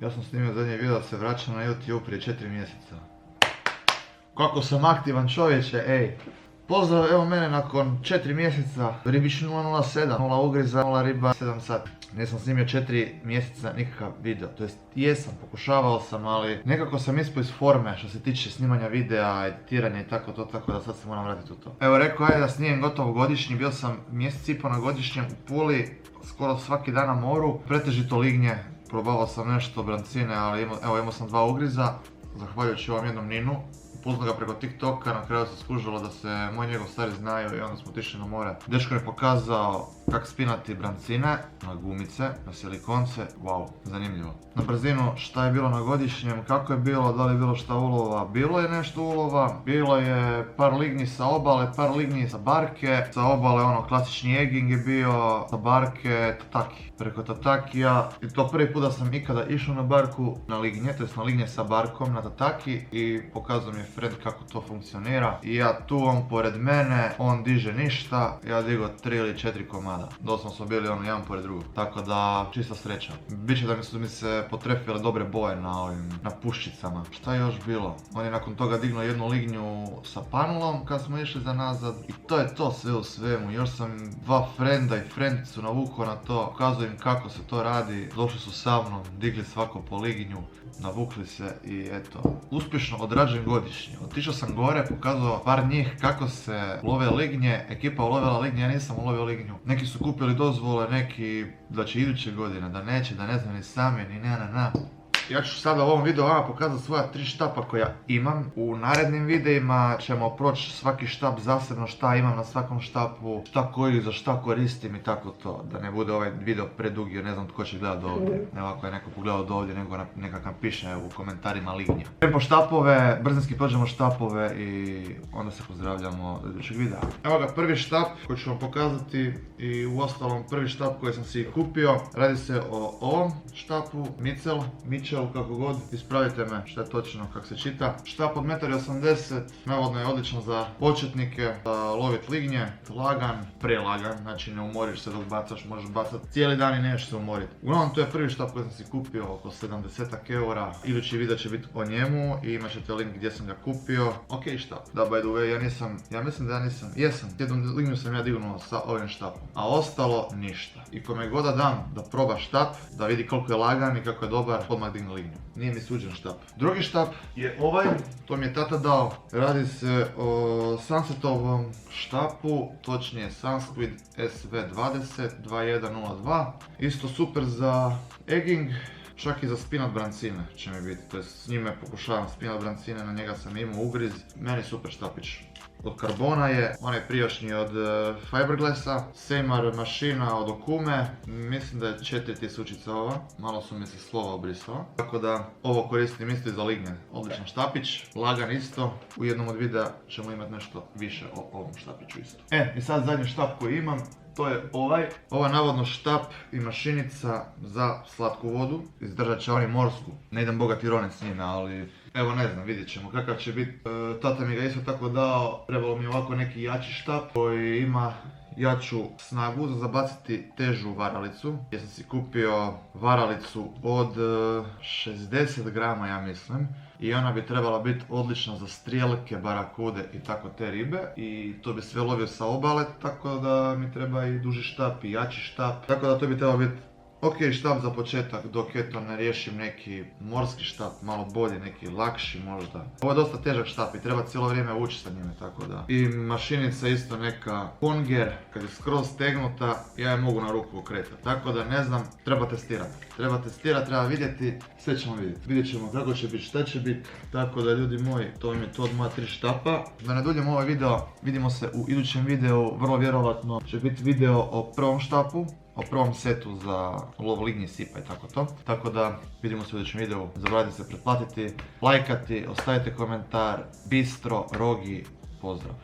Ja sam snimio zadnji video da se vraćam na YouTube prije 4 mjeseca. Kako sam aktivan čovječe, ej! Pozdrav, evo mene nakon 4 mjeseca, ribić 007, 0 ugriza, 0 riba, 7 sati. Nisam snimio 4 mjeseca nikakav video, to jest jesam, pokušavao sam, ali nekako sam ispao iz forme što se tiče snimanja videa, editiranja i tako da sad se moram vratiti u to. Evo rekao, ajde da snijem gotovo godišnji, bio sam mjesec i po na godišnjem u Puli, skoro svaki dan na moru, pretežito lignje, probavao sam nešto brancine, ali imao sam 2 ugriza, zahvaljujući ovom jednom Ninu. Upoznao ga preko TikToka, na kraju se skužilo da se moj njegov stari znaju i onda smo otišli na more. Dečko mi je pokazao kako spinati brancine na gumice, na silikonce, wow, zanimljivo. Na brzinu šta je bilo na godišnjem, kako je bilo, da li je bilo šta ulova, bilo je nešto ulova, bilo je par lignji sa obale, par lignji sa barke, sa obale ono klasični egging je bio, sa barke tataki. Preko tatakija, i to prvi put da sam ikada išao na barku na lignje, to jest na lignje sa barkom na tataki i pokazao mi je friend kako to funkcionira. I ja tu, on pored mene, on diže ništa, ja digo 3 ili 4 komada. Doslovno smo bili ono jedan pored drugog, tako da čista sreća. Biće da su mi se potrefile dobre boje na puščicama. Šta je još bilo? On je nakon toga dignuo jednu lignju sa panulom kad smo išli za nazad i to je to sve u svemu. Još sam 2 frenda i frendicu navukao na to, pokazuo im kako se to radi. Došli su sa mnom, digli svako po lignju, navukli se i eto, uspješno odrađen godišnji. Otišao sam gore, pokazao par njih kako se love lignje, ekipa ulovila lignje, ja nisam ulovio lignju. Neki su kupili dozvole, neki da će iduće godine, da neće, da ne znam ni sami, ni na. Ja ću sada u ovom videu vama pokazati svoja 3 štapa koja imam. U narednim videima ćemo proći svaki štap zasebno, šta imam na svakom štapu, šta koji za šta koristim i tako to. Da ne bude ovaj video predugi, ne znam tko će gledati ovdje. Ne ovako je neko pogledao do ovdje, nego neka nam piše u komentarima lignja. Idemo štapove, brzinski prođemo štapove i onda se pozdravljamo do idućeg videa. Evo ga prvi štap koji ću vam pokazati i uostalom prvi štap koji sam si kupio. Radi se o ovom štapu, Mitchell, kako god, ispravite me šta je točno kako se čita. Štap od 1,80 m, navodno je odličan za početnike, za lovit lignje, lagan, prelagan, znači ne umoriš se dok bacaš, možeš bacati cijeli dan i nećeš se umoriti. Uglavnom to je prvi štap koji sam si kupio, oko 70 eura. Idući video će biti o njemu i imat ćete link gdje sam ga kupio. Ok štap. Da, by the way, ja mislim da ja nisam, jesam, jednu lignju sam ja dignuo sa ovim štapom, a ostalo ništa. I kome god da dam da proba štap, da vidi koliko je lagan i kako je dobar, odmah digne lignju. Nije mi suđen štap. Drugi štap je ovaj, to mi je tata dao. Radi se o Sunsetovom štapu, točnije Sunsquid SV20 2102. Isto super za egging, čak i za spinat brancine će mi biti. To je s njime pokušavam spinat brancine, na njega sam imao ugriz. Meni super štapić. Od karbona je, onaj prijašnji od Fiberglassa, Seimar mašina od Okume, mislim da je 4000 ova, malo su mi se slova obrisala. Tako da ovo koristim isto i za lignje, odličan štapić, lagan isto, u jednom od videa ćemo imati nešto više o ovom štapiću isto. I sad zadnji štap koji imam, to je ovaj. Ovo je navodno štap i mašinica za slatku vodu, izdržat će oni morsku, ne idem bogati ronet s njime, ali evo ne znam, vidjet ćemo kakav će biti. Tata mi ga isto tako dao, trebalo mi je ovako neki jači štap koji ima jaču snagu za zabaciti težu varalicu. Ja sam si kupio varalicu od 60 grama ja mislim. I ona bi trebala biti odlična za strijelke, barakude i tako te ribe. I to bi sve lovio sa obale, tako da mi treba i duži štap i jači štap. Tako da to bi trebalo biti ok štap za početak, dok eto ne riješim neki morski štap, malo bolji, neki lakši možda. Ovo je dosta težak štap i treba cijelo vrijeme ući sa njime, tako da. I mašinica isto neka Conger, kad je skroz stegnuta, ja je mogu na ruku okretati. Tako da ne znam, treba testirati. Treba vidjeti, sve ćemo vidjeti. Vidjet ćemo kako će biti, šta će biti. Tako da ljudi moji, to im je to od moja 3 štapa. Da ne duljim ovaj video, vidimo se u idućem videu, vrlo vjerovatno će biti video o prvom štapu. O prvom setu za lov lignji, sipa i tako to. Tako da vidimo se u idućem videu. Zaboravite se pretplatiti, lajkati, ostavite komentar. Bistro, Rogi, pozdrav.